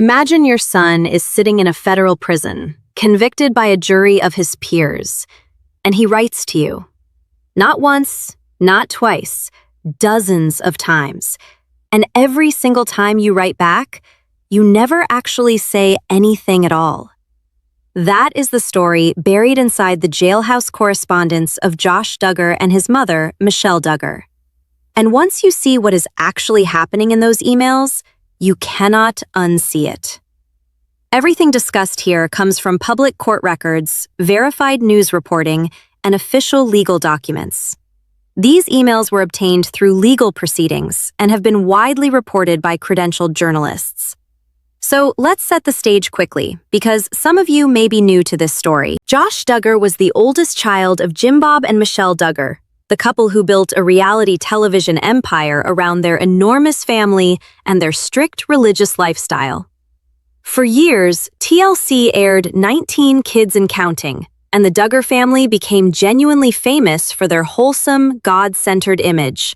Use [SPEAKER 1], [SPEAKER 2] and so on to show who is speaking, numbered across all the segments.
[SPEAKER 1] Imagine your son is sitting in a federal prison, convicted by a jury of his peers, and he writes to you. Not once, not twice, dozens of times. And every single time you write back, you never actually say anything at all. That is the story buried inside the jailhouse correspondence of Josh Duggar and his mother, Michelle Duggar. And once you see what is actually happening in those emails, you cannot unsee it. Everything discussed here comes from public court records, verified news reporting, and official legal documents. These emails were obtained through legal proceedings and have been widely reported by credentialed journalists. So let's set the stage quickly, because some of you may be new to this story. Josh Duggar was the oldest child of Jim Bob and Michelle Duggar, the couple who built a reality television empire around their enormous family and their strict religious lifestyle. For years, TLC aired 19 Kids and Counting, and the Duggar family became genuinely famous for their wholesome, God-centered image.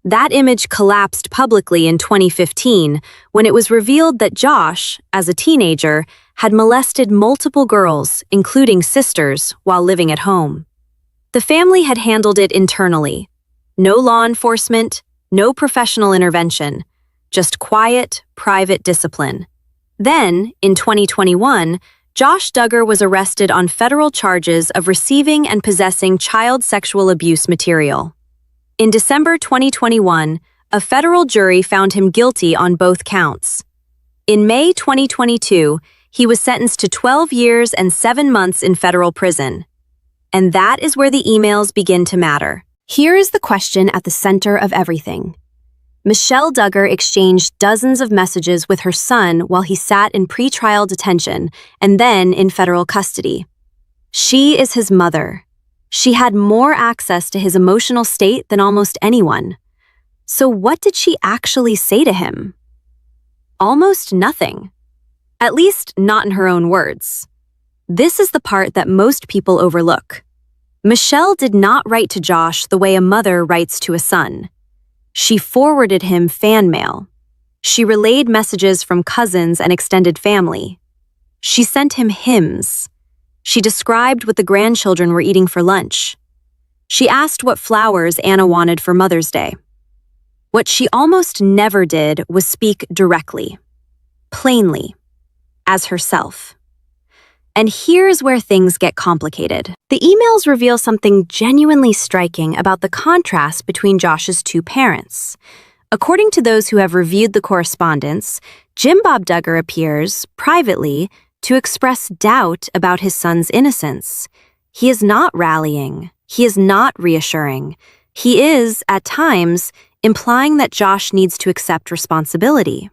[SPEAKER 1] That image collapsed publicly in 2015 when it was revealed that Josh, as a teenager, had molested multiple girls, including sisters, while living at home. The family had handled it internally. No law enforcement, no professional intervention, just quiet, private discipline. Then, in 2021, Josh Duggar was arrested on federal charges of receiving and possessing child sexual abuse material. In December 2021, a federal jury found him guilty on both counts. In May 2022, he was sentenced to 12 years and 7 months in federal prison. And that is where the emails begin to matter. Here is the question at the center of everything. Michelle Duggar exchanged dozens of messages with her son while he sat in pretrial detention and then in federal custody. She is his mother. She had more access to his emotional state than almost anyone. So what did she actually say to him? Almost nothing. At least not in her own words. This is the part that most people overlook. Michelle did not write to Josh the way a mother writes to a son. She forwarded him fan mail. She relayed messages from cousins and extended family. She sent him hymns. She described what the grandchildren were eating for lunch. She asked what flowers Anna wanted for Mother's Day. What she almost never did was speak directly, plainly, as herself. And here's where things get complicated. The emails reveal something genuinely striking about the contrast between Josh's two parents. According to those who have reviewed the correspondence, Jim Bob Duggar appears, privately, to express doubt about his son's innocence. He is not rallying. He is not reassuring. He is, at times, implying that Josh needs to accept responsibility.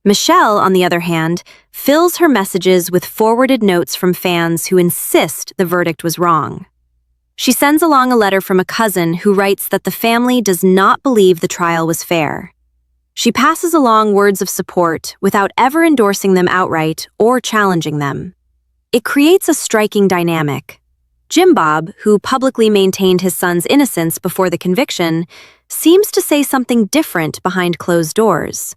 [SPEAKER 1] Michelle, on the other hand, fills her messages with forwarded notes from fans who insist the verdict was wrong. She sends along a letter from a cousin who writes that the family does not believe the trial was fair. She passes along words of support without ever endorsing them outright or challenging them. It creates a striking dynamic. Jim Bob, who publicly maintained his son's innocence before the conviction, seems to say something different behind closed doors.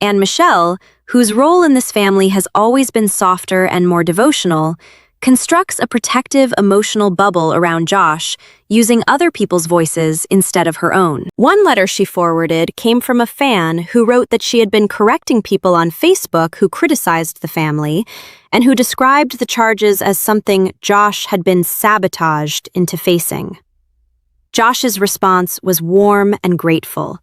[SPEAKER 1] And Michelle, whose role in this family has always been softer and more devotional, constructs a protective emotional bubble around Josh, using other people's voices instead of her own. One letter she forwarded came from a fan who wrote that she had been correcting people on Facebook who criticized the family and who described the charges as something Josh had been sabotaged into facing. Josh's response was warm and grateful.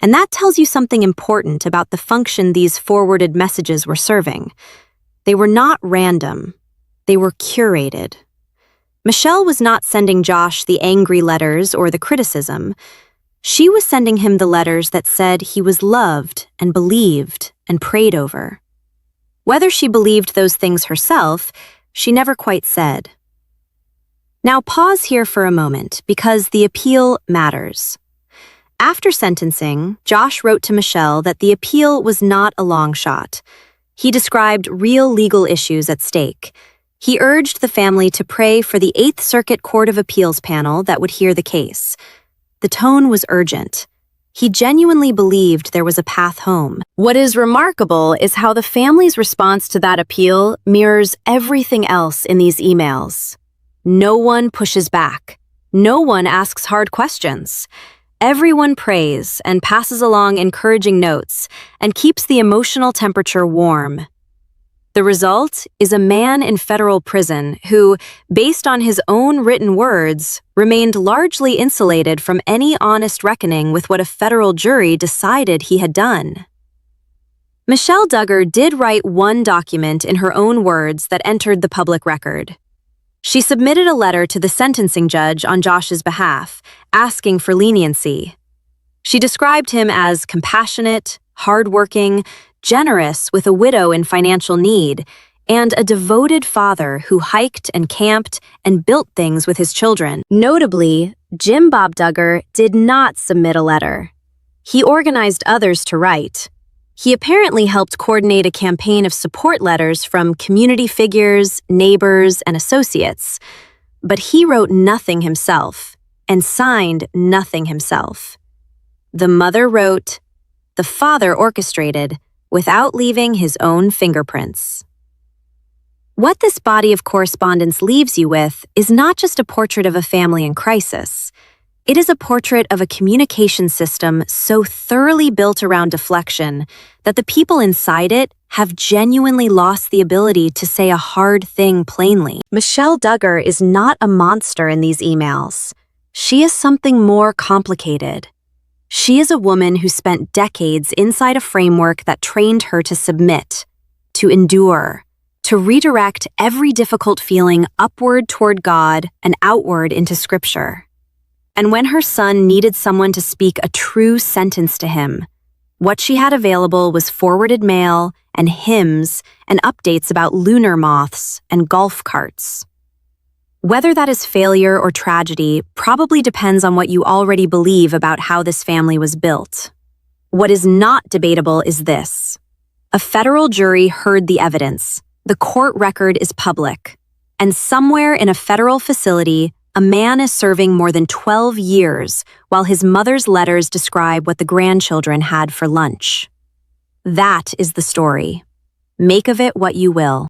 [SPEAKER 1] And that tells you something important about the function these forwarded messages were serving. They were not random. They were curated. Michelle was not sending Josh the angry letters or the criticism. She was sending him the letters that said he was loved and believed and prayed over. Whether she believed those things herself, she never quite said. Now pause here for a moment, because the appeal matters. After sentencing, Josh wrote to Michelle that the appeal was not a long shot. He described real legal issues at stake. He urged the family to pray for the Eighth Circuit Court of Appeals panel that would hear the case. The tone was urgent. He genuinely believed there was a path home. What is remarkable is how the family's response to that appeal mirrors everything else in these emails. No one pushes back. No one asks hard questions. Everyone prays and passes along encouraging notes and keeps the emotional temperature warm. The result is a man in federal prison who, based on his own written words, remained largely insulated from any honest reckoning with what a federal jury decided he had done. Michelle Duggar did write one document in her own words that entered the public record. She submitted a letter to the sentencing judge on Josh's behalf, asking for leniency. She described him as compassionate, hardworking, generous with a widow in financial need, and a devoted father who hiked and camped and built things with his children. Notably, Jim Bob Duggar did not submit a letter. He organized others to write. He apparently helped coordinate a campaign of support letters from community figures, neighbors, and associates. But he wrote nothing himself and signed nothing himself. The mother wrote, the father orchestrated, without leaving his own fingerprints. What this body of correspondence leaves you with is not just a portrait of a family in crisis. It is a portrait of a communication system so thoroughly built around deflection that the people inside it have genuinely lost the ability to say a hard thing plainly. Michelle Duggar is not a monster in these emails. She is something more complicated. She is a woman who spent decades inside a framework that trained her to submit, to endure, to redirect every difficult feeling upward toward God and outward into Scripture. And when her son needed someone to speak a true sentence to him, what she had available was forwarded mail and hymns and updates about lunar moths and golf carts. Whether that is failure or tragedy probably depends on what you already believe about how this family was built. What is not debatable is this. A federal jury heard the evidence. The court record is public. And somewhere in a federal facility, a man is serving more than 12 years while his mother's letters describe what the grandchildren had for lunch. That is the story. Make of it what you will.